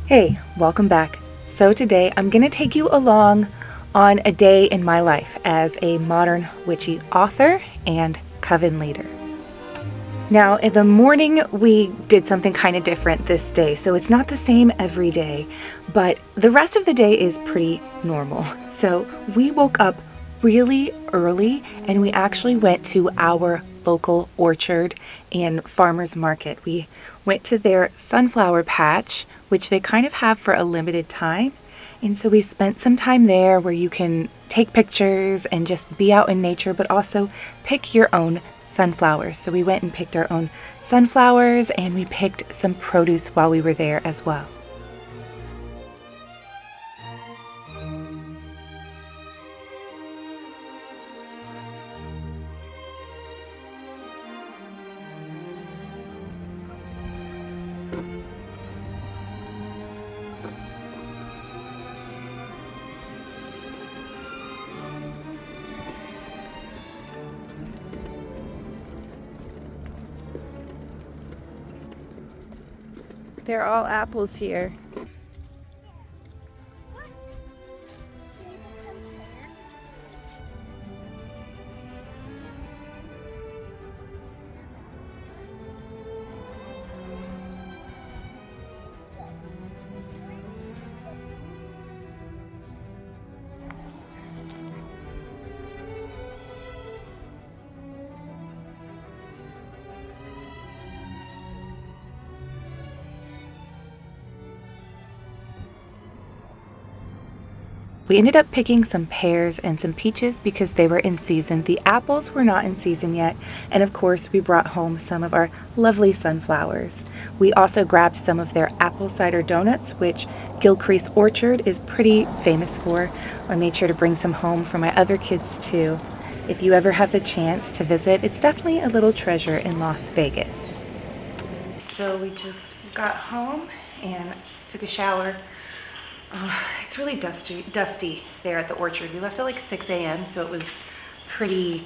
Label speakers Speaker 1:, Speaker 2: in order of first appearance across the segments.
Speaker 1: Hey, welcome back. So today I'm going to take you along on a day in my life as a modern witchy author and coven leader. Now, in the morning, we did something kind of different this day, so it's not the same every day, but the rest of the day is pretty normal. So we woke up really early and we actually went to our local orchard and farmer's market. We went to their sunflower patch, which they kind of have for a limited time. And so we spent some time there where you can take pictures and just be out in nature, but also pick your own sunflowers. So we went and picked our own sunflowers and we picked some produce while we were there as well. They're all apples here. We ended up picking some pears and some peaches because they were in season. The apples were not in season yet. And of course, we brought home some of our lovely sunflowers. We also grabbed some of their apple cider donuts, which Gilcrease Orchard is pretty famous for. I made sure to bring some home for my other kids too. If you ever have the chance to visit, it's definitely a little treasure in Las Vegas. So we just got home and took a shower. It's really dusty there at the orchard. We left at like 6 a.m. so it was pretty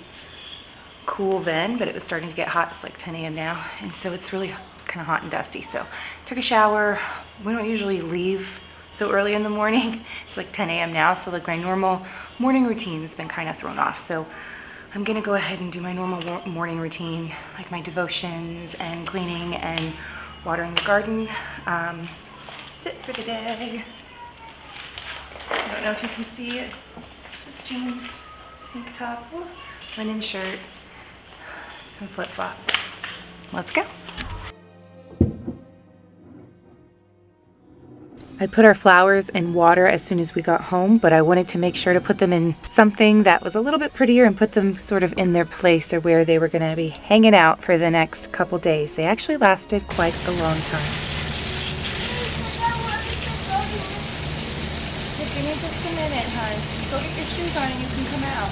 Speaker 1: cool then, but it was starting to get hot. It's like 10 a.m. now, and so it's kind of hot and dusty. So took a shower. We don't usually leave so early in the morning. It's like 10 a.m. now, so like my normal morning routine has been kind of thrown off. So I'm gonna go ahead and do my normal morning routine, like my devotions and cleaning and watering the garden. Fit for the day. I don't know if you can see it. It's just jeans, tank top, linen shirt, some flip-flops. Let's go. I put our flowers in water as soon as we got home, but I wanted to make sure to put them in something that was a little bit prettier and put them sort of in their place or where they were going to be hanging out for the next couple days. They actually lasted quite a long time. Give me just a minute, hon. Go get your shoes on and you can come out.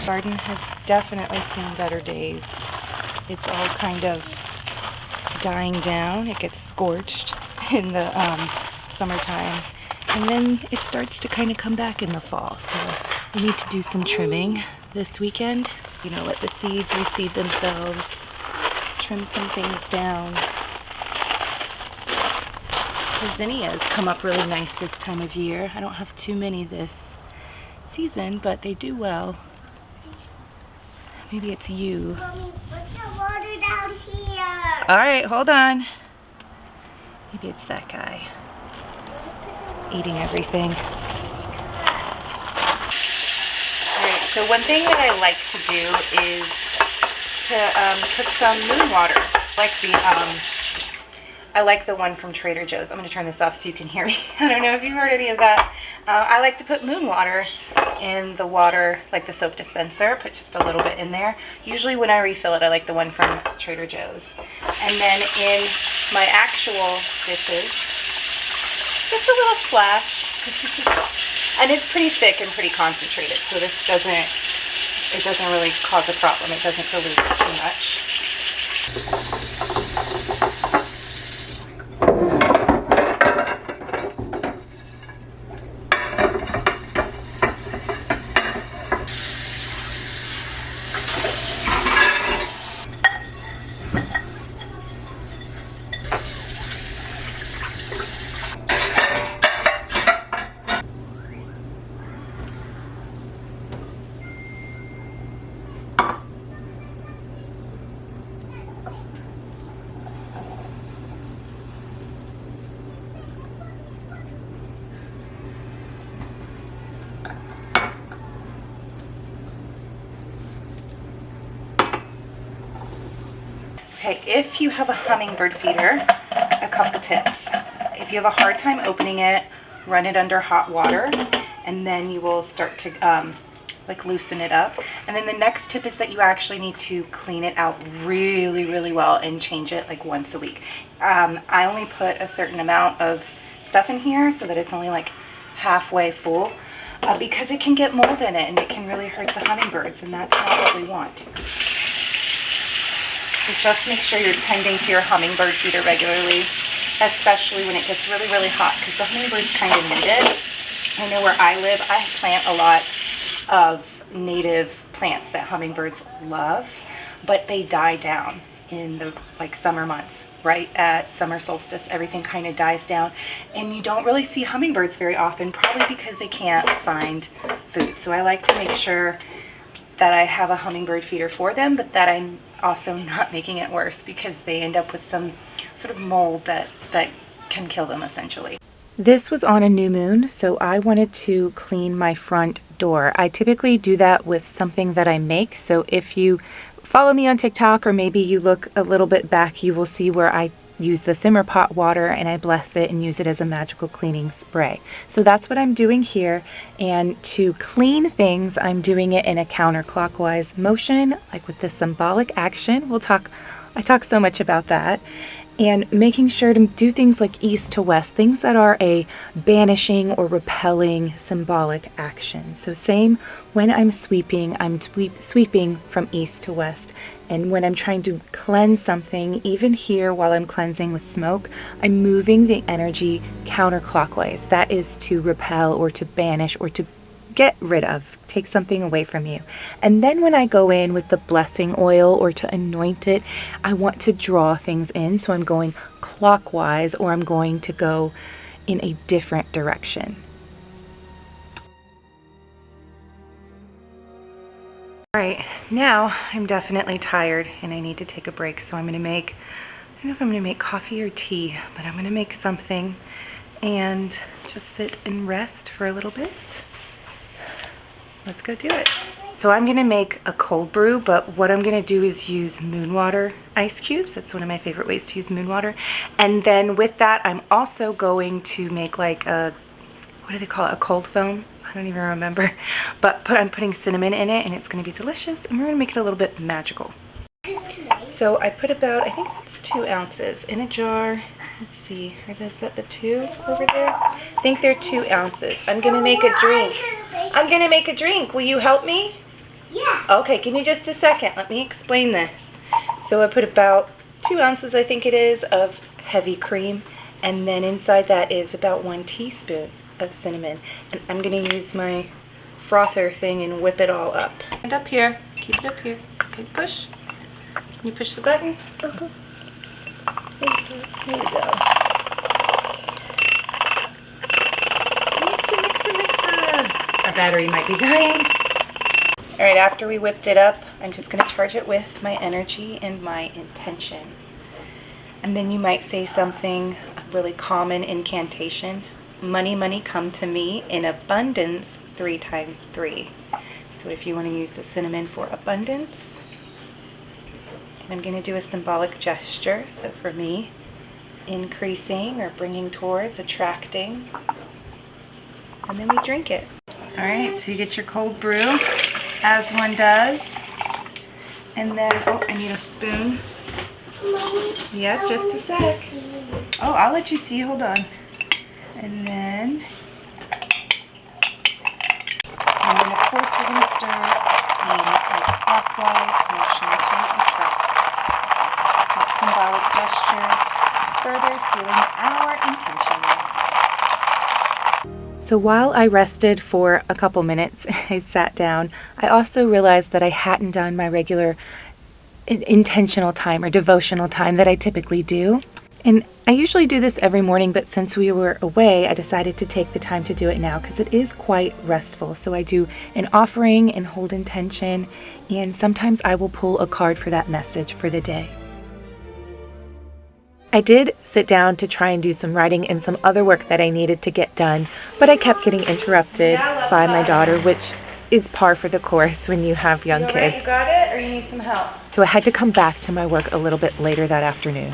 Speaker 1: Garden has definitely seen better days. It's all kind of dying down. It gets scorched in the summertime, and then it starts to kind of come back in the fall. So we need to do some trimming this weekend. You know, let the seeds reseed themselves, trim some things down. The zinnias come up really nice this time of year. I don't have too many this season, but they do well. Maybe it's you.
Speaker 2: Mommy, put the water down here.
Speaker 1: All right, hold on. Maybe it's that guy eating everything. All right, so one thing that I like to do is to put some moon water, I like the one from Trader Joe's. I'm going to turn this off so you can hear me. I don't know if you've heard any of that. I like to put moon water in the water, like the soap dispenser, put just a little bit in there. Usually when I refill it, I like the one from Trader Joe's. And then in my actual dishes, just a little splash. And it's pretty thick and pretty concentrated, so this doesn't really cause a problem. It doesn't dilute too much. Okay, if you have a hummingbird feeder, a couple tips. If you have a hard time opening it, run it under hot water, and then you will start to like loosen it up. And then the next tip is that you actually need to clean it out really, really well and change it like once a week. I only put a certain amount of stuff in here so that it's only like halfway full because it can get mold in it and it can really hurt the hummingbirds, and that's not what we want. So just make sure you're tending to your hummingbird feeder regularly, especially when it gets really, really hot, because the hummingbirds kind of need it. I know where I live, I plant a lot of native plants that hummingbirds love, but they die down in the like summer months. Right at summer solstice, everything kind of dies down, and you don't really see hummingbirds very often, probably because they can't find food. So I like to make sure that I have a hummingbird feeder for them, but that I'm also not making it worse, because they end up with some sort of mold that can kill them essentially. This was on a new moon, so I wanted to clean my front door. I typically do that with something that I make, so if you follow me on TikTok, or maybe you look a little bit back, you will see where I use the simmer pot water and I bless it and use it as a magical cleaning spray. So that's what I'm doing here. And to clean things, I'm doing it in a counterclockwise motion, like with the symbolic action. I talk so much about that. And making sure to do things like east to west, things that are a banishing or repelling symbolic action. So same when I'm sweeping from east to west. And when I'm trying to cleanse something, even here while I'm cleansing with smoke, I'm moving the energy counterclockwise. That is to repel or to banish or to get rid of, take something away from you. And then when I go in with the blessing oil or to anoint it, I want to draw things in. So I'm going clockwise, or I'm going to go in a different direction. All right, now I'm definitely tired and I need to take a break. So I'm going to make, I don't know if I'm going to make coffee or tea, but I'm going to make something and just sit and rest for a little bit. Let's go do it. So I'm gonna make a cold brew, but what I'm gonna do is use moon water ice cubes. That's one of my favorite ways to use moon water. And then with that, I'm also going to make like a, what do they call it? A cold foam? I don't even remember. But I'm putting cinnamon in it and it's gonna be delicious, and we're gonna make it a little bit magical. So I put about, I think it's 2 ounces in a jar. Let's see, is that the 2 over there? I think they're 2 ounces. I'm gonna make a drink. I'm gonna make a drink. Will you help me?
Speaker 2: Yeah.
Speaker 1: Okay, give me just a second. Let me explain this. So I put about 2 ounces, I think it is, of heavy cream, and then inside that is about 1 teaspoon of cinnamon. And I'm gonna use my frother thing and whip it all up. And up here, keep it up here. Okay, push. Can you push the button?
Speaker 2: Uh-huh.
Speaker 1: Here we go. Mix. Our battery might be dying. All right, after we whipped it up, I'm just going to charge it with my energy and my intention. And then you might say something, a really common incantation. Money, money, come to me in abundance 3 times 3. So if you want to use the cinnamon for abundance, and I'm going to do a symbolic gesture. So for me, increasing or bringing towards, attracting, and then we drink it. All right, so you get your cold brew, as one does, and then, oh, I need a spoon. Yeah, just a sec. Oh, I'll let you see, hold on. And then of course we're going to start in a clockwise motion to attract. That symbolic gesture, further sealing our intentions. So while I rested for a couple minutes, I sat down, I also realized that I hadn't done my regular intentional time or devotional time that I typically do. And I usually do this every morning, but since we were away, I decided to take the time to do it now because it is quite restful. So I do an offering and hold intention, and sometimes I will pull a card for that message for the day. I did sit down to try and do some writing and some other work that I needed to get done, but I kept getting interrupted by my daughter, which is par for the course when you have young kids.
Speaker 3: You got it, or you need some help?
Speaker 1: So I had to come back to my work a little bit later that afternoon.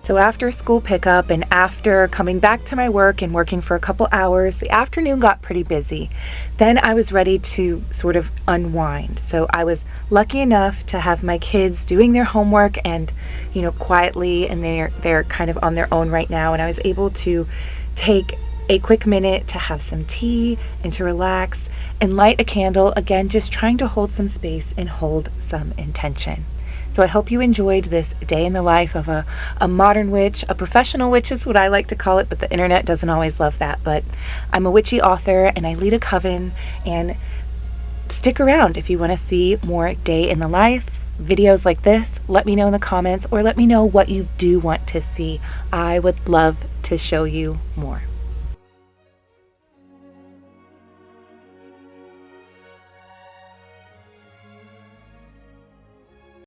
Speaker 1: So after school pickup and after coming back to my work and working for a couple hours, the afternoon got pretty busy. Then I was ready to sort of unwind. So I was lucky enough to have my kids doing their homework and, quietly, and they're kind of on their own right now. And I was able to take a quick minute to have some tea and to relax and light a candle, again, just trying to hold some space and hold some intention. So I hope you enjoyed this day in the life of a modern witch. A professional witch is what I like to call it, but the internet doesn't always love that. But I'm a witchy author and I lead a coven, and stick around if you want to see more day in the life videos like this. Let me know in the comments, or let me know what you do want to see. I would love to show you more.